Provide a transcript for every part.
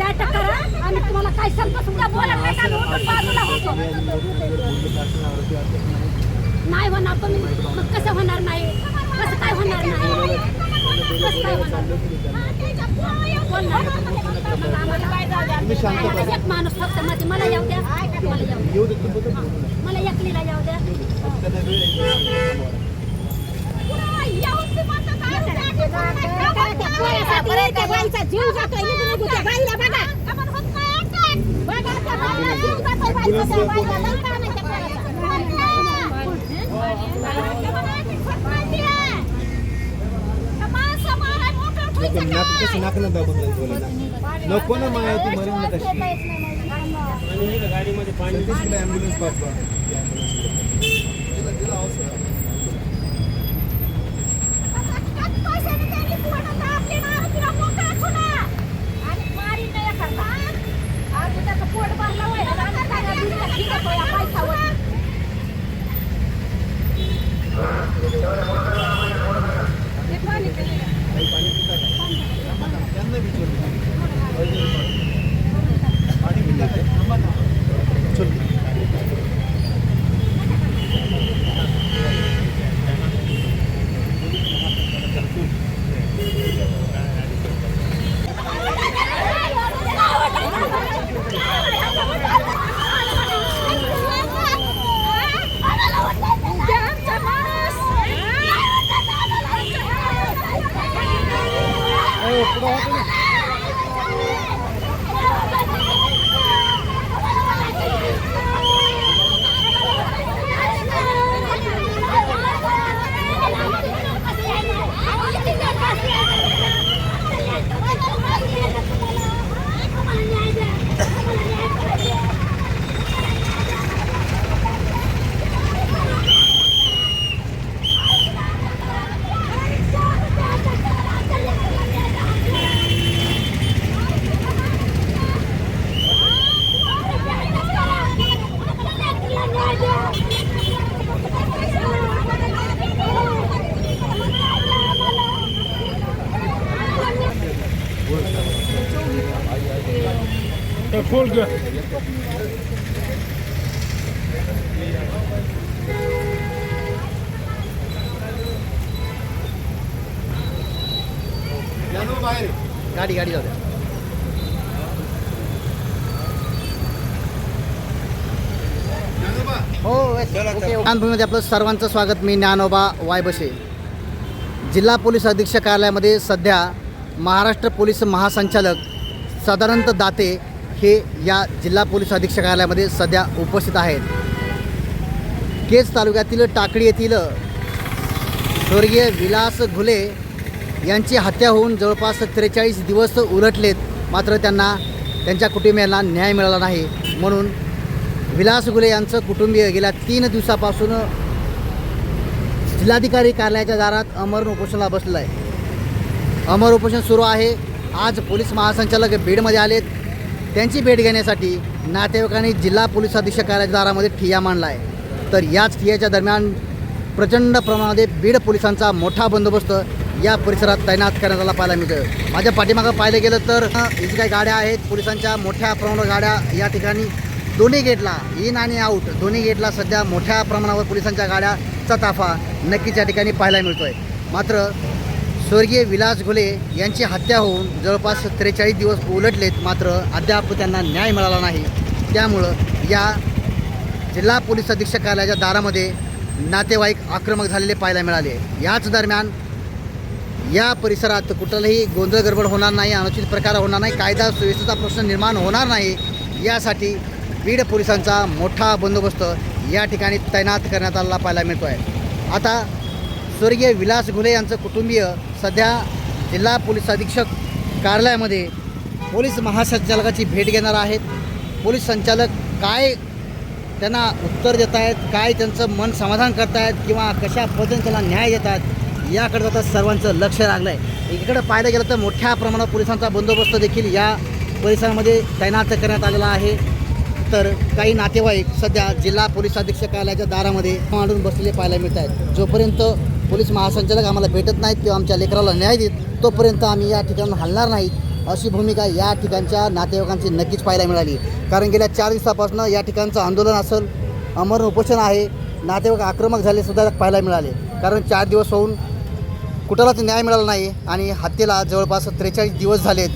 आम्ही तुम्हाला काय सांगतो तुमच्या बोला नाही का उठून बाजूला होतो नाही होणार तुम्ही मग कसं होणार नाही कसं काय होणार नाही कसं काय होणार एक माणूस फक्त मध्ये मला येऊ द्या मला एकलीला येऊ द्या जीव जातोय नको ना माहिती मरीन ना तशी गाडीमध्ये पाणी ॲम्ब्युलन्स पाठवा खोल गया गाडी गाडी जाऊ द्या हो मध्ये आपलं सर्वांचं स्वागत. मी ज्ञानोबा वायबशे. जिल्हा पोलीस अधीक्षक कार्यालयामध्ये सध्या महाराष्ट्र पोलीस महासंचालक सदानंद दाते हे या जिल्हा पोलीस अधीक्षक कार्यालयामध्ये सध्या उपस्थित आहेत. केज तालुक्यातील टाकळी येथील स्वर्गीय विलास घुले यांची हत्या होऊन जवळपास 43 दिवस उलटलेत, मात्र त्यांना त्यांच्या कुटुंबियांना न्याय मिळाला नाही. म्हणून विलास घुले यांचं कुटुंबीय गेल्या 3 दिवसापासून जिल्हाधिकारी कार्यालयाच्या दारात अमरण उपोषणाला बसलेलं आहे. अमर उपोषण सुरू आहे. आज पोलीस महासंचालक बीडमध्ये आलेत. त्यांची भेट घेण्यासाठी नातेवाईकांनी जिल्हा पोलीस अधीक्षक कार्यालयाच्या दारामध्ये ठिय्या मांडला आहे. तर याच ठिय्याच्या दरम्यान प्रचंड प्रमाणामध्ये बीड पोलिसांचा मोठा बंदोबस्त या परिसरात तैनात करण्यात आला पाहायला मिळतं. माझ्या पाठीमागं पाहिलं गेलं तर इथे काही गाड्या आहेत, पोलिसांच्या मोठ्या प्रमाणावर गाड्या या ठिकाणी दोन्ही गेटला इन आणि आऊट दोन्ही गेटला सध्या मोठ्या प्रमाणावर पोलिसांच्या गाड्याचा ताफा नक्कीच या ठिकाणी पाहायला मिळतो आहे. मात्र स्वर्गीय विलास घुले यांची हत्या होऊन जवळपास 43 दिवस उलटलेत, मात्र अद्याप त्यांना न्याय मिळाला नाही. त्यामुळं या जिल्हा पोलीस अधीक्षक कार्यालयाच्या दारामध्ये नातेवाईक आक्रमक झालेले पाहायला मिळाले. याच दरम्यान या परिसरात कुठलाही गोंधळ गडबड होणार नाही, अनुचित प्रकार होणार नाही, कायदा सुव्यवस्थेचा प्रश्न निर्माण होणार नाही, यासाठी बीड पोलिसांचा मोठा बंदोबस्त या ठिकाणी तैनात करण्यात आलेला पाहायला मिळतो आहे. आता स्वर्गीय विलास घुले यांचं कुटुंबीय सध्या जिल्हा पोलीस अधीक्षक कार्यालयामध्ये पोलीस महासंचालकाची भेट घेणार आहेत. पोलीस संचालक काय त्यांना उत्तर देत आहेत, काय त्यांचं मन समाधान करतायत किंवा कशा पद्धतीने त्याला न्याय देतात याकडे आता सर्वांचं लक्ष लागलं आहे. एकीकडे पाहायला गेलं तर मोठ्या प्रमाणात पोलिसांचा बंदोबस्त देखील या परिसरामध्ये तैनात करण्यात आलेला आहे. तर काही नातेवाईक सध्या जिल्हा पोलीस अधीक्षक कार्यालयाच्या दारामध्ये मांडून बसलेले पाहायला मिळत आहेत. जोपर्यंत पोलीस महासंचालक आम्हाला भेटत नाहीत किंवा आमच्या लेकराला न्याय देत तोपर्यंत आम्ही या ठिकाणी हलणार नाहीत, अशी भूमिका या ठिकाणच्या नातेवाईकांची नक्कीच पाहायला मिळाली. कारण गेल्या 4 दिवसापासून या ठिकाणचं आंदोलन असेल, अमर उपोषण आहे, नातेवाईक आक्रमक झाले सुद्धा पाहायला मिळाले. कारण 4 दिवस होऊन कुठलाच न्याय मिळाला नाही आणि हत्येला जवळपास 43 दिवस झालेत.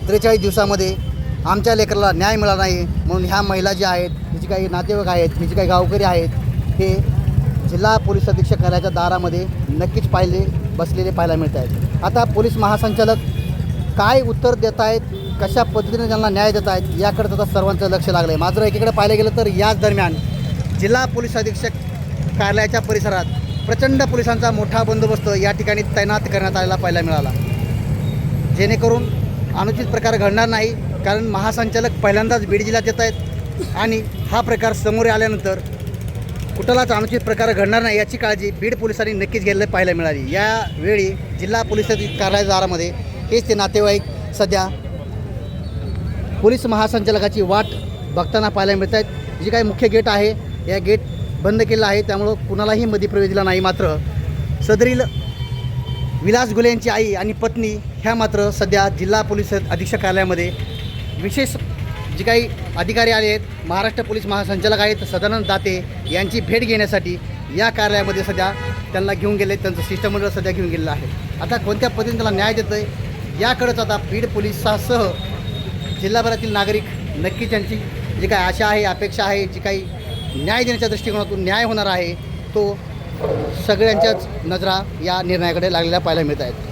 43 दिवसामध्ये आमच्या लेकराला न्याय मिळाला नाही म्हणून ह्या महिला ज्या आहेत, जी काही नातेवाईक आहेत, जी काही गावकरी आहेत, हे जिल्हा पोलीस अधीक्षक कार्यालयाच्या दारामध्ये नक्कीच बसलेले पाहायला मिळत आहेत. आता पोलीस महासंचालक काय उत्तर देत आहेत, कशा पद्धतीने त्यांना न्याय देत आहेत याकडे आता सर्वांचं लक्ष लागलं आहे. मात्र एकीकडे पाहिलं गेलं तर याच दरम्यान जिल्हा पोलीस अधीक्षक कार्यालयाच्या परिसरात प्रचंड पोलिसांचा मोठा बंदोबस्त या ठिकाणी तैनात करण्यात आलेला पाहायला मिळाला, जेणेकरून अनुचित प्रकार घडणार नाही. कारण महासंचालक पहिल्यांदाच बीड जिल्ह्यात येत आहेत आणि हा प्रकार समोर आल्यानंतर कुठलाच अनुचित प्रकार घडणार नाही याची काळजी बीड पोलिसांनी नक्कीच घेतलेली पाहायला मिळाली. यावेळी जिल्हा पोलीस कार्यालयाच्या दारामध्ये हेच ते नातेवाईक सध्या पोलीस महासंचालकाची वाट बघताना पाहायला मिळत आहेत. जी काही मुख्य गेट आहे या गेट बंद केलं आहे, त्यामुळं कुणालाही मध्ये प्रवेश दिला नाही. मात्र सदरील विलास घुले यांची आई आणि पत्नी ह्या मात्र सध्या जिल्हा पोलीस अधीक्षक कार्यालयामध्ये विशेष जे काही अधिकारी आले आहेत, महाराष्ट्र पोलीस महासंचालक आहेत सदानंद दाते यांची भेट घेण्यासाठी या कार्यालयामध्ये सध्या त्यांना घेऊन गेले, त्यांचं शिष्टमंडळ सध्या घेऊन गेलेलं आहे. आता कोणत्या पद्धतीने त्याला न्याय देतं आहे याकडंच आता बीड पोलिसासह जिल्हाभरातील नागरिक नक्कीच यांची जी काही आशा आहे, अपेक्षा आहे, जी काही न्याय देण्याच्या दृष्टिकोनातून न्याय होणार आहे तो सगळ्यांच्याच नजरा या निर्णयाकडे लागलेल्या पाहायला मिळत आहेत.